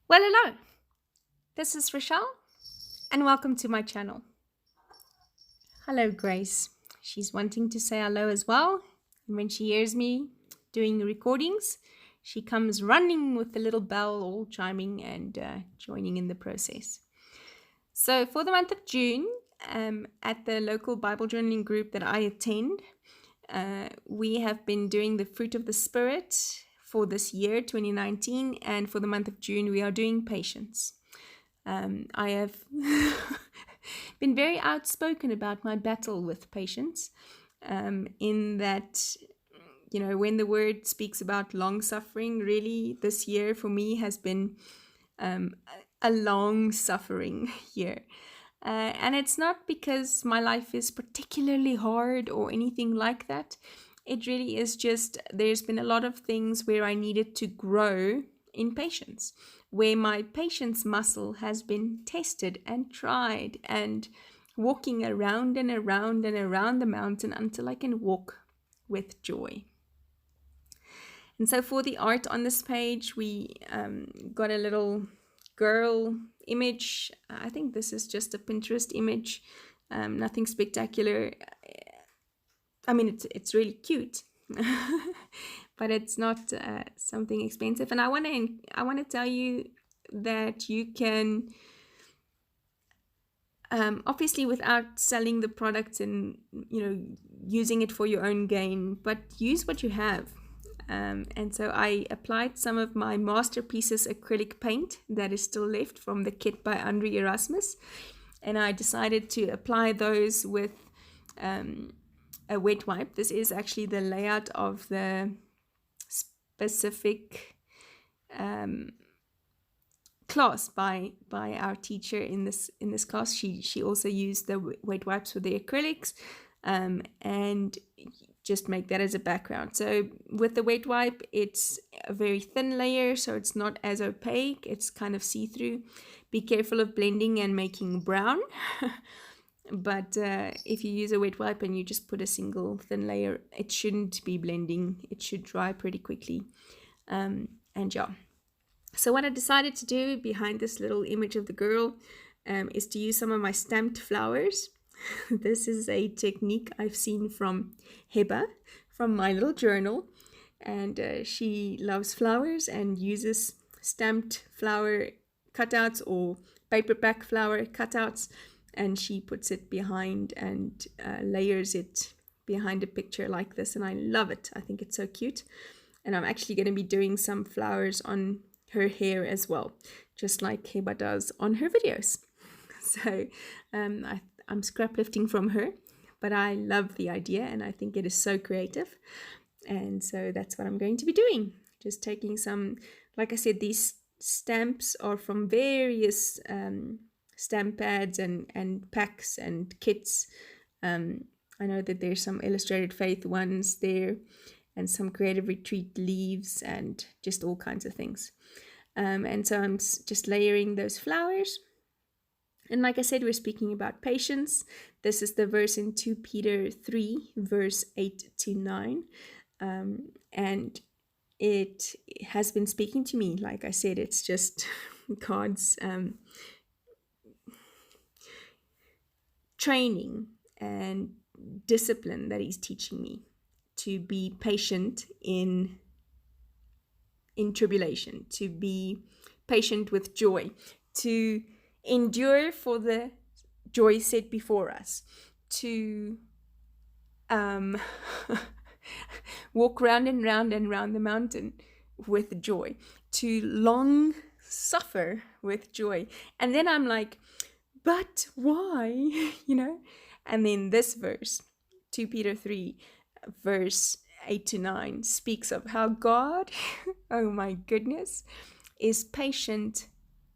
Well, hello. This is Rochelle, and welcome to my channel. Hello, Grace. She's wanting to say hello as well. And when she hears me doing recordings, she comes running with the little bell all chiming and joining in the process. So, for the month of June, at the local Bible journaling group that I attend, we have been doing the fruit of the Spirit for this year, 2019, and for the month of June, we are doing patience. I have been very outspoken about my battle with patience, in that, when the word speaks about long suffering, really, this year for me has been a long suffering year. And it's not because my life is particularly hard or anything like that. It really is just there's been a lot of things where I needed to grow in patience, where my patience muscle has been tested and tried and walking around and around and around the mountain until I can walk with joy. And so for the art on this page, we got a little girl image. I think this is just a Pinterest image, nothing spectacular. I mean, it's really cute, but it's not something expensive. And I want to tell you that you can, obviously, without selling the product and using it for your own gain, but use what you have. And so I applied some of my Masterpieces acrylic paint that is still left from the kit by Anri Erasmus, and I decided to apply those with a wet wipe. This is actually the layout of the specific class by our teacher in this class. She also used the wet wipes for the acrylics, and just make that as a background. So with the wet wipe, it's a very thin layer, so it's not as opaque. It's kind of see-through. Be careful of blending and making brown. But if you use a wet wipe and you just put a single thin layer, it shouldn't be blending. It should dry pretty quickly. And yeah. So what I decided to do behind this little image of the girl is to use some of my stamped flowers. This is a technique I've seen from Heba, from my little journal. And she loves flowers and uses stamped flower cutouts or paperback flower cutouts. And she puts it behind and layers it behind a picture like this. And I love it. I think it's so cute. And I'm actually going to be doing some flowers on her hair as well, just like Heba does on her videos. So I'm scrap lifting from her, but I love the idea and I think it is so creative. And so that's what I'm going to be doing. Just taking some, like I said, these stamps are from various stamp pads and packs and kits. I know that there's some Illustrated Faith ones there and some Creative Retreat leaves and just all kinds of things. And so I'm just layering those flowers. And like I said, we're speaking about patience. This is the verse in 2 Peter 3, verse 8 to 9. And it has been speaking to me. Like I said, it's just God's training and discipline that he's teaching me to be patient in tribulation, to be patient with joy, to endure for the joy set before us, to walk round and round and round the mountain with joy, to long suffer with joy. And then I'm like, but why? And then this verse, 2 Peter 3, verse 8 to 9, speaks of how God, oh my goodness, is patient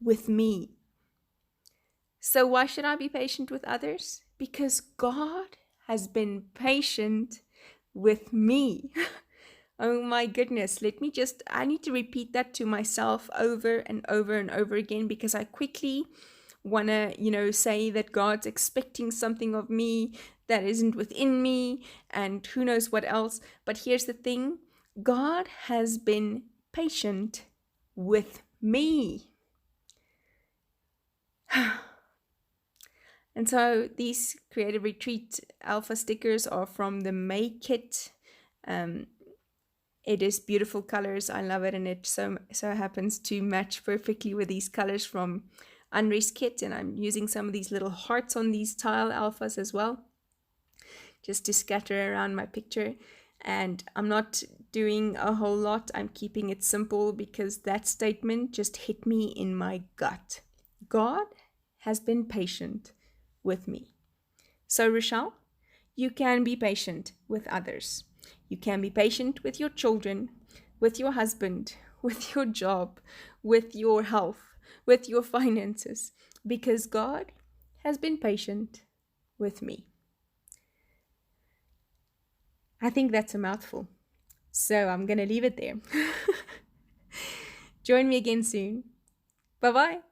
with me. So why should I be patient with others? Because God has been patient with me. Oh my goodness, I need to repeat that to myself over and over and over again, because I quickly want to, say that God's expecting something of me that isn't within me and who knows what else. But here's the thing, God has been patient with me. And so these Creative Retreat Alpha stickers are from the May kit. It is beautiful colors. I love it, and it so happens to match perfectly with these colors from Anri's kit. And I'm using some of these little hearts on these tile alphas as well, just to scatter around my picture. And I'm not doing a whole lot. I'm keeping it simple because that statement just hit me in my gut. God has been patient with me. So, Rochelle, you can be patient with others. You can be patient with your children, with your husband, with your job, with your health, with your finances, because God has been patient with me. I think that's a mouthful, so I'm going to leave it there. Join me again soon. Bye-bye.